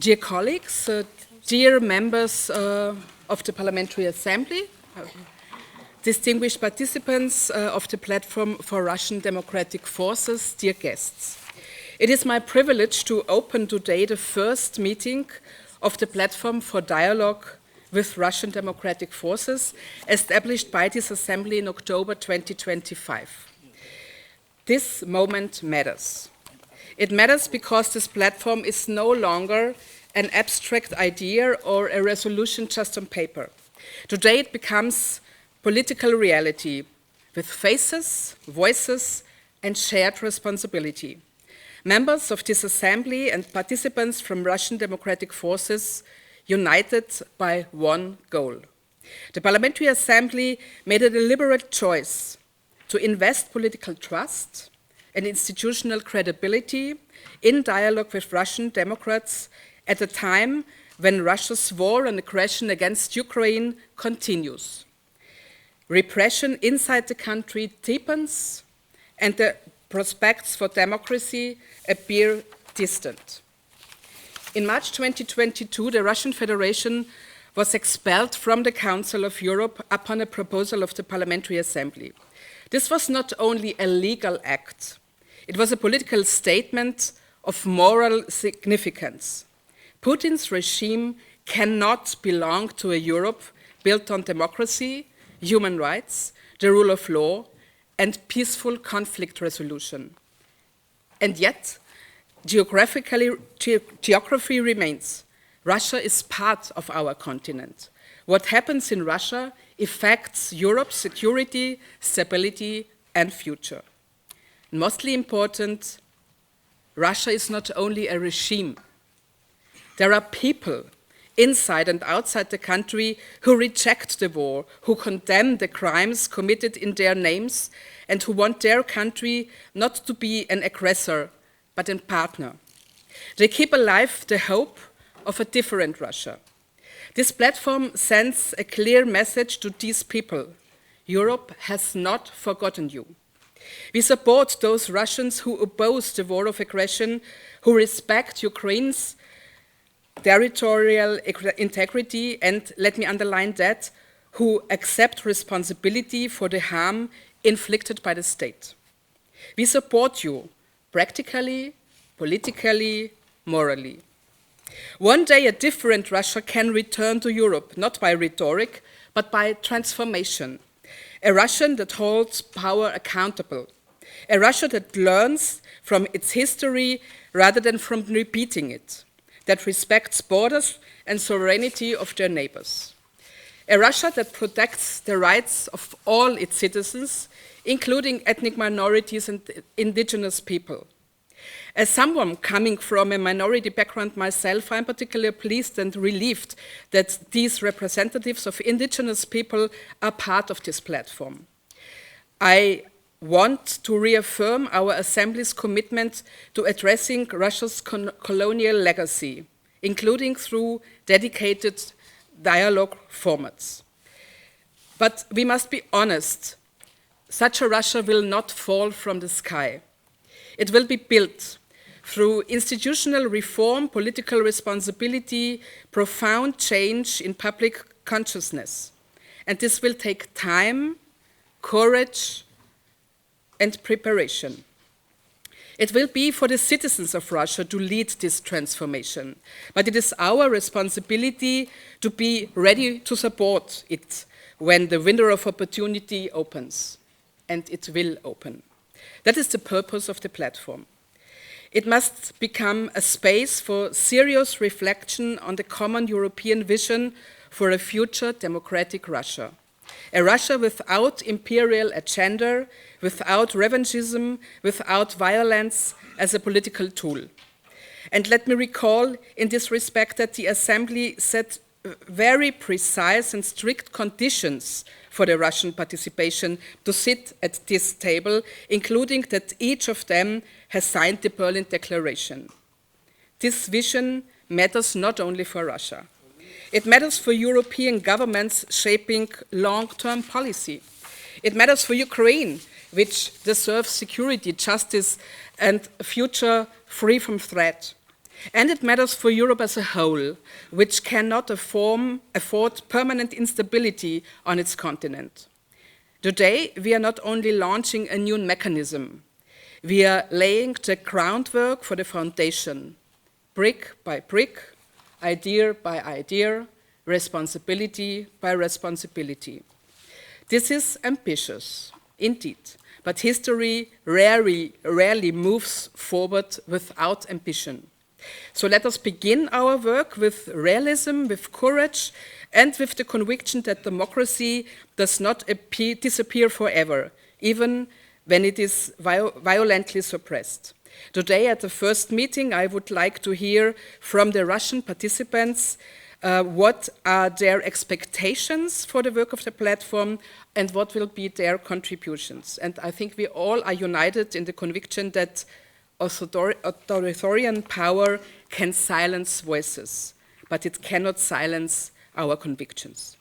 Dear colleagues, dear members of the Parliamentary Assembly, distinguished participants of the Platform for Russian Democratic Forces, dear guests. It is my privilege to open today the first meeting of the Platform for Dialogue with Russian Democratic Forces, established by this Assembly in October 2025. This moment matters. It matters because this platform is no longer an abstract idea or a resolution just on paper. Today it becomes political reality with faces, voices, and shared responsibility. Members of this assembly and participants from Russian Democratic Forces united by one goal. The Parliamentary Assembly made a deliberate choice to invest political trust and institutional credibility in dialogue with Russian Democrats at a time when Russia's war and aggression against Ukraine continues. Repression inside the country deepens and the prospects for democracy appear distant. In March 2022, the Russian Federation was expelled from the Council of Europe upon a proposal of the Parliamentary Assembly. This was not only a legal act, it was a political statement of moral significance. Putin's regime cannot belong to a Europe built on democracy, human rights, the rule of law, and peaceful conflict resolution. And yet, geography remains. Russia is part of our continent. What happens in Russia affects Europe's security, stability, and future. Mostly important, Russia is not only a regime. There are people inside and outside the country who reject the war, who condemn the crimes committed in their names, and who want their country not to be an aggressor, but a partner. They keep alive the hope of a different Russia. This platform sends a clear message to these people. Europe has not forgotten you. We support those Russians who oppose the war of aggression, who respect Ukraine's territorial integrity, and let me underline that, who accept responsibility for the harm inflicted by the state. We support you practically, politically, morally. One day a different Russia can return to Europe, not by rhetoric, but by transformation. A Russia that holds power accountable. A Russia that learns from its history rather than from repeating it. That respects borders and sovereignty of their neighbors. A Russia that protects the rights of all its citizens, including ethnic minorities and indigenous people. As someone coming from a minority background myself, I'm particularly pleased and relieved that these representatives of indigenous people are part of this platform. I want to reaffirm our Assembly's commitment to addressing Russia's colonial legacy, including through dedicated dialogue formats. But we must be honest, such a Russia will not fall from the sky. It will be built through institutional reform, political responsibility, profound change in public consciousness. And this will take time, courage, and preparation. It will be for the citizens of Russia to lead this transformation, but it is our responsibility to be ready to support it when the window of opportunity opens, and it will open. That is the purpose of the platform. It must become a space for serious reflection on the common European vision for a future democratic Russia. A Russia without imperial agenda, without revanchism, without violence as a political tool. And let me recall in this respect that the Assembly set very precise and strict conditions for the Russian participation to sit at this table, including that each of them has signed the Berlin Declaration. This vision matters not only for Russia. It matters for European governments shaping long-term policy. It matters for Ukraine, which deserves security, justice, and a future free from threat. And it matters for Europe as a whole, which cannot afford permanent instability on its continent. Today, we are not only launching a new mechanism, we are laying the groundwork for the foundation, brick by brick, idea by idea, responsibility by responsibility. This is ambitious, indeed, but history rarely moves forward without ambition. So let us begin our work with realism, with courage, and with the conviction that democracy does not disappear forever, even when it is violently suppressed. Today, at the first meeting, I would like to hear from the Russian participants what are their expectations for the work of the platform and what will be their contributions. And I think we all are united in the conviction that authoritarian power can silence voices, but it cannot silence our convictions.